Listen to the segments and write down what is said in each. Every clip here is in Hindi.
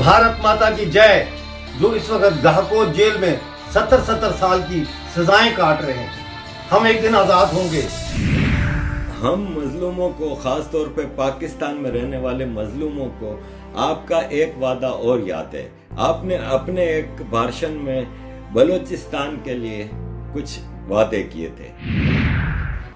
भारत माता की जय। जो इस वक्त गाहकों जेल में 70-70 साल की सजाएं काट रहे हैं, हम एक दिन आजाद होंगे। हम मजलूमों को, खास तौर पे पाकिस्तान में रहने वाले मजलूमों को आपका एक वादा और याद है। आपने अपने एक भाषण में बलूचिस्तान के लिए कुछ वादे किए थे।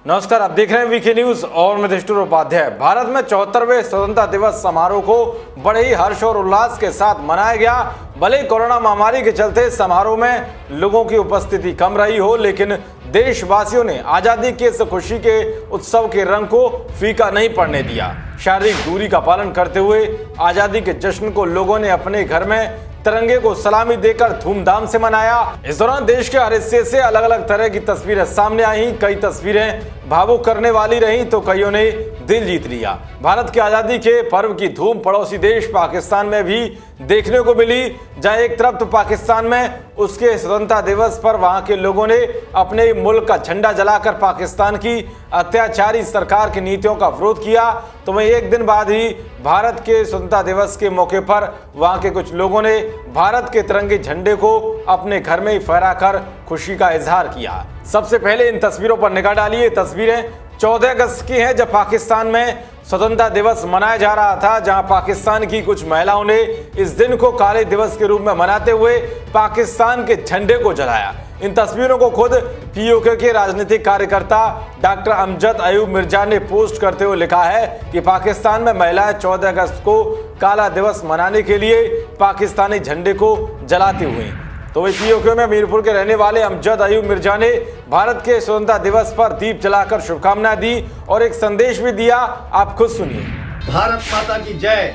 नमस्कार, आप देख रहे हैं वीके न्यूज और मैं दृष्टुर उपाध्याय। भारत में 74वें स्वतंत्रता दिवस समारोह को बड़े ही हर्ष और उल्लास के साथ मनाया गया। भले कोरोना महामारी के चलते समारोह में लोगों की उपस्थिति कम रही हो, लेकिन देशवासियों ने आजादी के इस खुशी के उत्सव के रंग को फीका नहीं पड़ने दिया। शारीरिक दूरी का पालन करते हुए आजादी के जश्न को लोगों ने अपने घर में तिरंगे को सलामी देकर धूमधाम से मनाया। इस दौरान देश के हर हिस्से से अलग अलग तरह की तस्वीरें सामने आई। कई तस्वीरें भावुक करने वाली रहीं तो कईयों ने दिल जीत लिया। भारत की आजादी के पर्व की धूम पड़ोसी देश पाकिस्तान में भी देखने को मिली, जहां एक तरफ तो पाकिस्तान में उसके स्वतंत्रता दिवस पर वहां के लोगों ने अपने मुल्क का झंडा जलाकर पाकिस्तान की अत्याचारी सरकार की नीतियों का विरोध किया, तो वहीं एक दिन बाद ही भारत के स्वतंत्रता दिवस के मौके पर वहां के कुछ लोगों ने भारत के तिरंगे झंडे को अपने घर में ही फहराकर खुशी का इजहार किया। सबसे पहले इन तस्वीरों पर निगाह डालिए। तस्वीरें 14 अगस्त की हैं, जब पाकिस्तान में स्वतंत्रता दिवस मनाया जा रहा था, जहां पाकिस्तान की कुछ महिलाओं ने इस दिन को काले दिवस के रूप में मनाते हुए पाकिस्तान के झंडे को जलाया। इन तस्वीरों को खुद पीओके के राजनीतिक कार्यकर्ता डॉक्टर अमजद अयूब मिर्जा ने पोस्ट करते हुए लिखा है कि पाकिस्तान में महिलाएं 14 अगस्त को काला दिवस मनाने के लिए पाकिस्तानी झंडे को जलाती हुई। तो वही पीओके में मीरपुर के रहने वाले अमजद अयूब मिर्जा ने भारत के स्वतंत्रता दिवस पर दीप जलाकर शुभकामनाएं दी और एक संदेश भी दिया। आप खुद सुनिए। भारत माता की जय।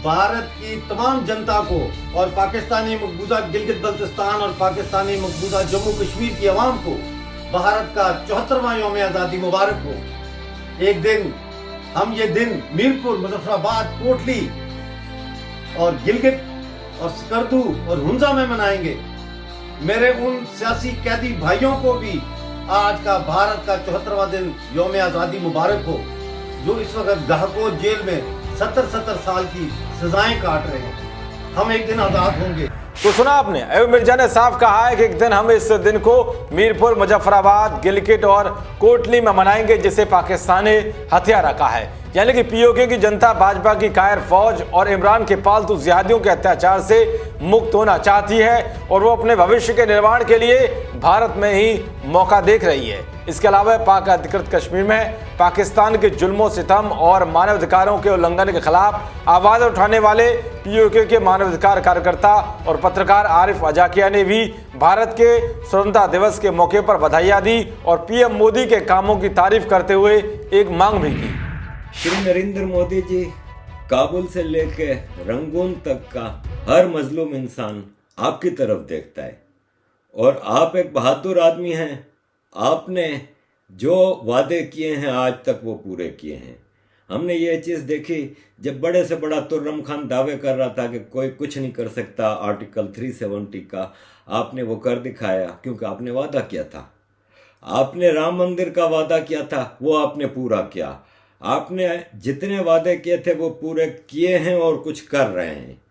भारत की तमाम जनता को और पाकिस्तानी मकबूजा गिलगित बल्तिस्तान और पाकिस्तानी मकबूजा जम्मू कश्मीर की आवाम को भारत का 74वां यौम आज़ादी मुबारक हो। एक दिन हम ये दिन मीरपुर, मुजफ्फराबाद, कोटली और गिलगित और स्कर्दू और हुंजा में मनाएंगे। मेरे उन सियासी कैदी भाइयों को भी आज का भारत का 74वां दिन यौम आज़ादी मुबारक हो, जो इस वक्त गाहकों जेल में 70-70 साल की सजाएं काट रहे हैं। हम एक दिन आजाद होंगे। तो सुना आपने, अयूब मिर्जा ने साफ कहा है कि एक दिन हम इस दिन को मीरपुर, मुजफ्फराबाद, गिलगित और कोटली में मनाएंगे, जिसे पाकिस्तान ने हथियार रखा है। यानी कि पीओके की जनता भाजपा की कायर फौज और इमरान के पालतू जिहादियों के अत्याचार से मुक्त होना चाहती है और वो अपने भविष्य के निर्माण के लिए भारत में ही मौका देख रही है। इसके अलावा पाक अधिकृत कश्मीर में पाकिस्तान के जुल्मों सितम और मानवाधिकारों के उल्लंघन के खिलाफ आवाज उठाने वाले पीओके के मानवाधिकार कार्यकर्ता और पत्रकार आरिफ अजाकिया ने भी भारत के स्वतंत्रता दिवस के मौके पर बधाइयां दी और पीएम मोदी के कामों की तारीफ करते हुए एक मांग भी की। श्री नरेंद्र मोदी जी, काबुल से लेकर रंगून तक का हर मजलूम इंसान आपकी तरफ देखता है और आप एक बहादुर आदमी हैं। आपने जो वादे किए हैं आज तक वो पूरे किए हैं। हमने ये चीज़ देखी जब बड़े से बड़ा तुर्रम खान दावे कर रहा था कि कोई कुछ नहीं कर सकता आर्टिकल 370 का, आपने वो कर दिखाया क्योंकि आपने वादा किया था। आपने राम मंदिर का वादा किया था, वो आपने पूरा किया। आपने जितने वादे किए थे वो पूरे किए हैं और कुछ कर रहे हैं।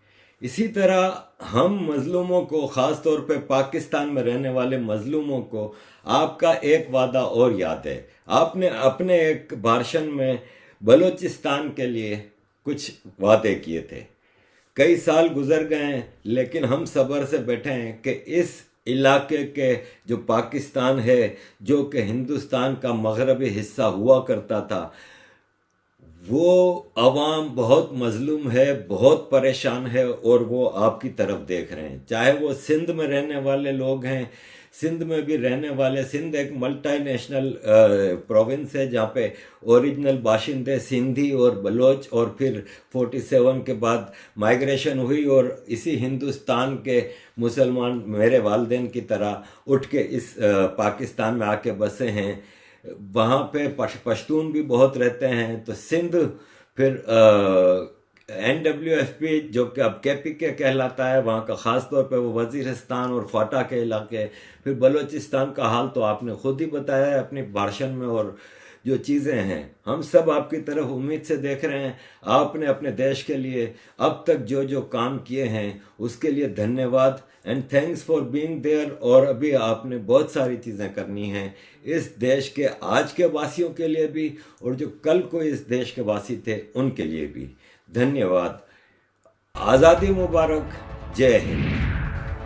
इसी तरह हम मजलूमों को, ख़ास तौर पे पाकिस्तान में रहने वाले मजलूमों को आपका एक वादा और याद है। आपने अपने एक भाषण में बलूचिस्तान के लिए कुछ वादे किए थे। कई साल गुजर गए हैं, लेकिन हम सब्र से बैठे हैं कि इस इलाके के जो पाकिस्तान है, जो कि हिंदुस्तान का मगरबी हिस्सा हुआ करता था, वो अवाम बहुत मजलूम है, बहुत परेशान है और वो आपकी तरफ देख रहे हैं। चाहे वो सिंध में रहने वाले लोग हैं, सिंध में भी रहने वाले, सिंध एक मल्टीनेशनल प्रोविंस है जहाँ पे ओरिजिनल बाशिंदे सिंधी और बलोच और फिर 47 के बाद माइग्रेशन हुई और इसी हिंदुस्तान के मुसलमान मेरे वालिदैन की तरह उठ के इस पाकिस्तान में आके बसे हैं। वहाँ पे पश्तून भी बहुत रहते हैं। तो सिंध, फिर NWFP जो कि अब KPK कहलाता है, वहाँ का ख़ास तौर पे वो वज़ीरिस्तान और फाटा के इलाके, फिर बलूचिस्तान का हाल तो आपने खुद ही बताया है अपनी भाषण में और जो चीज़ें हैं, हम सब आपकी तरफ उम्मीद से देख रहे हैं। आपने अपने देश के लिए अब तक जो जो काम किए हैं उसके लिए धन्यवाद and thanks for being there. और अभी आपने बहुत सारी चीज़ें करनी हैं इस देश के आज के वासियों के लिए भी और जो कल को इस देश के वासी थे उनके लिए भी। धन्यवाद। आज़ादी मुबारक। जय हिंद।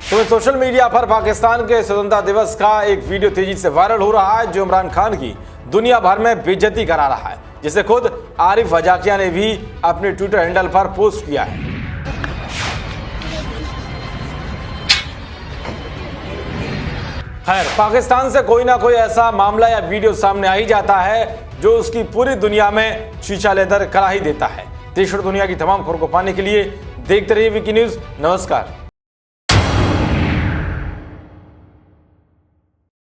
तो सोशल मीडिया पर पाकिस्तान के स्वतंत्रता दिवस का एक वीडियो तेजी से वायरल हो रहा है जो इमरान खान की दुनिया भर में बेइज्जती करा रहा है, जिसे खुद आरिफ वजाकिया ने भी अपने ट्विटर हैंडल पर पोस्ट किया है। खैर, पाकिस्तान से कोई ना कोई ऐसा मामला या वीडियो सामने आ ही जाता है जो उसकी पूरी दुनिया में शीशा लेदर करा ही देता है। देश और दुनिया की तमाम खबरों को पाने के लिए देखते रहिए वीके न्यूज़। नमस्कार।